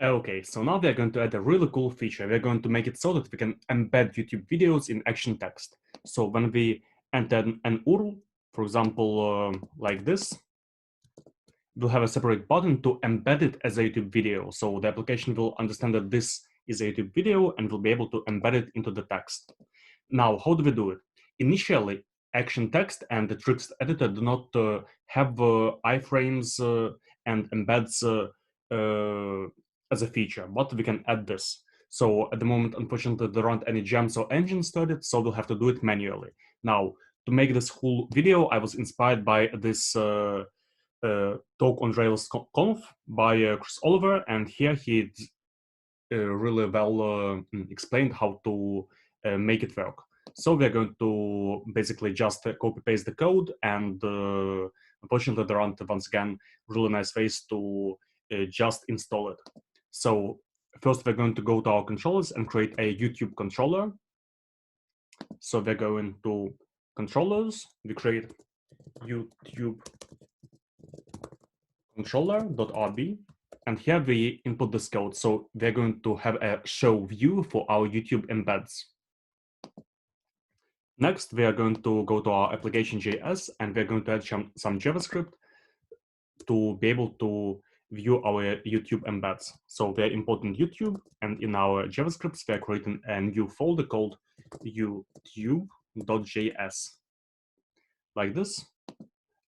Okay, so now we're going to add a really cool feature. We're going to make it so that we can embed YouTube videos in action text. So when we enter an URL, for example, like this, we'll have a separate button to embed it as a YouTube video. So the application will understand that this is a YouTube video and will be able to embed it into the text. Now, how do we do it? Initially, action text and the text editor do not have iframes and embeds as a feature, but we can add this. So at the moment, unfortunately, there aren't any gems or engines to it, so we'll have to do it manually. Now, to make this whole video, I was inspired by this Talk on Rails conf by Chris Oliver, and here he really well explained how to make it work. So we're going to basically just copy paste the code, and unfortunately there aren't, once again, really nice ways to just install it. So first we're going to go to our controllers and create a YouTube controller. So we're going to controllers, we create YouTube controller.rb, and here we input this code. So we're going to have a show view for our YouTube embeds. Next, we are going to go to our application.js, and we're going to add some JavaScript to be able to view our YouTube embeds. So we're importing YouTube, and in our JavaScripts, we're creating a new folder called youtube.js, like this.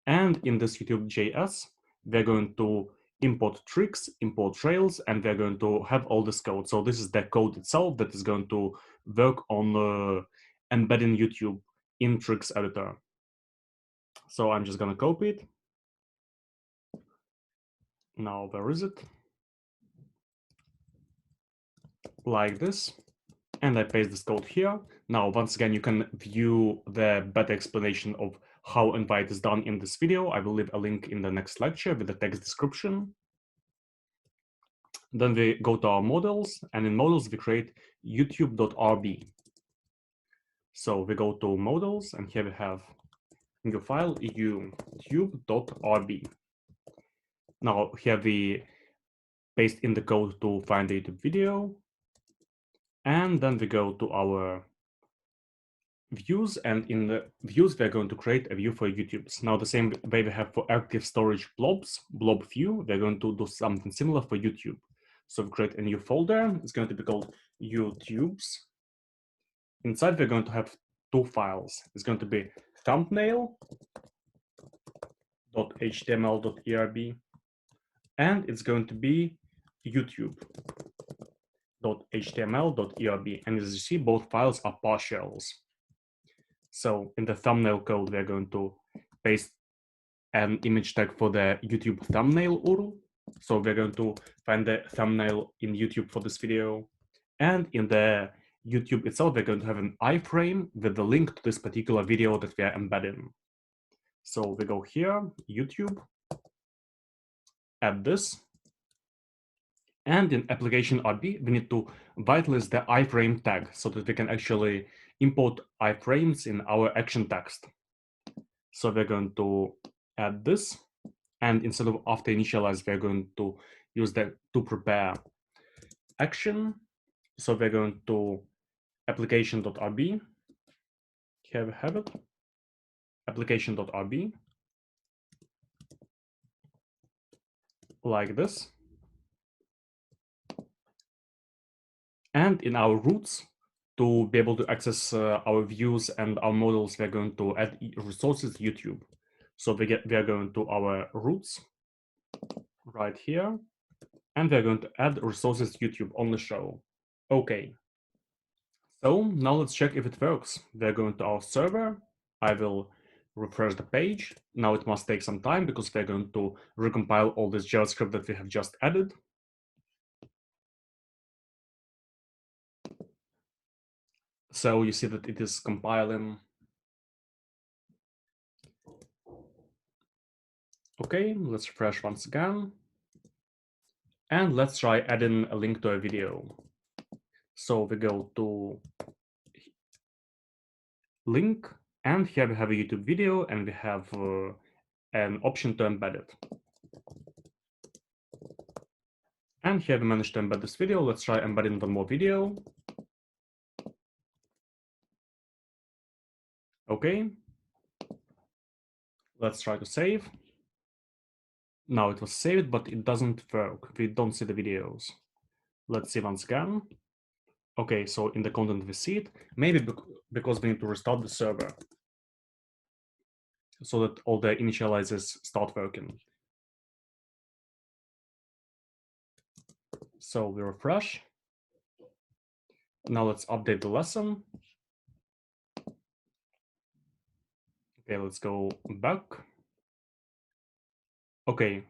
And in this YouTube.js, we're going to import tricks, import Rails, and we're going to have all this code. So this is the code itself that is going to work on embedding YouTube in tricks editor. So I'm just going to copy it. Now, where is it? Like this. And I paste this code here. Now, once again, you can view the better explanation of how invite is done in this video. I will leave a link in the next lecture with the text description. Then we go to our models, and in models, we create youtube.rb. So we go to models, and here we have new file, youtube.rb. Now here we paste in the code to find the YouTube video. And then we go to our views, and in the views, we're going to create a view for YouTube's. Now the same way we have for active storage blobs, blob view, we're going to do something similar for YouTube. So we create a new folder. It's going to be called YouTube's. Inside, we're going to have two files. It's going to be thumbnail.html.erb, and it's going to be youtube.html.erb. And as you see, both files are partials. So in the thumbnail code, we're going to paste an image tag for the YouTube thumbnail URL. So we're going to find the thumbnail in YouTube for this video. And in the YouTube itself, we're going to have an iframe with the link to this particular video that we are embedding. So we go here, YouTube, add this. And in application.rb, we need to whitelist the iframe tag so that we can actually import iframes in our action text. So we're going to add this. And instead of after initialize, we're going to use the to prepare action. So we're going to application.rb. Here we have it. Application.rb. Like this. And in our roots, to be able to access our views and our models, we're going to add resources YouTube. So we are going to our roots right here, and we're going to add resources YouTube on the show. Okay. So now let's check if it works. We're going to our server. I will refresh the page. Now it must take some time because we're going to recompile all this JavaScript that we have just added. So you see that it is compiling. Okay, let's refresh once again. And let's try adding a link to a video. So we go to link, and here we have a YouTube video, and we have an option to embed it. And here we managed to embed this video. Let's try embedding one more video. Okay. Let's try to save. Now it was saved, but it doesn't work. We don't see the videos. Let's see once again. Okay, so in the content we see it. Maybe because we need to restart the server so that all the initializers start working. So we refresh. Now let's update the lesson. Okay, let's go back. Okay,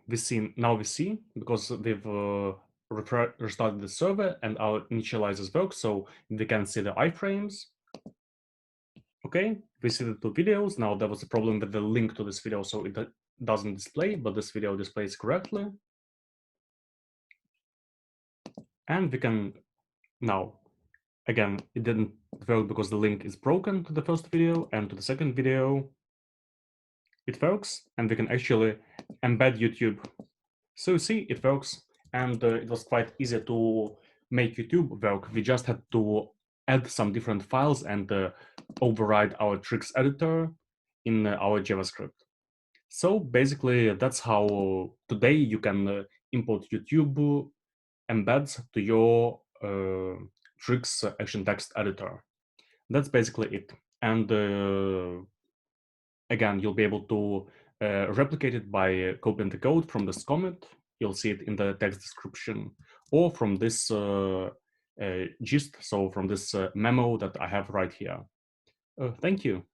now we see because we've restarted the server and our initializers work, so we can see the iframes. Okay, we see the two videos. Now there was a problem with the link to this video, so it doesn't display, but this video displays correctly. And we can now, again, it didn't work because the link is broken to the first video, and to the second video it works, and we can actually embed YouTube. So you see, it works, and it was quite easy to make YouTube work. We just had to add some different files and override our tricks editor in our JavaScript. So basically, that's how today you can import YouTube embeds to your tricks action text editor. That's basically it. And again, you'll be able to replicate it by copying the code from this comment. You'll see it in the text description, or from this gist, so from this memo that I have right here. Thank you.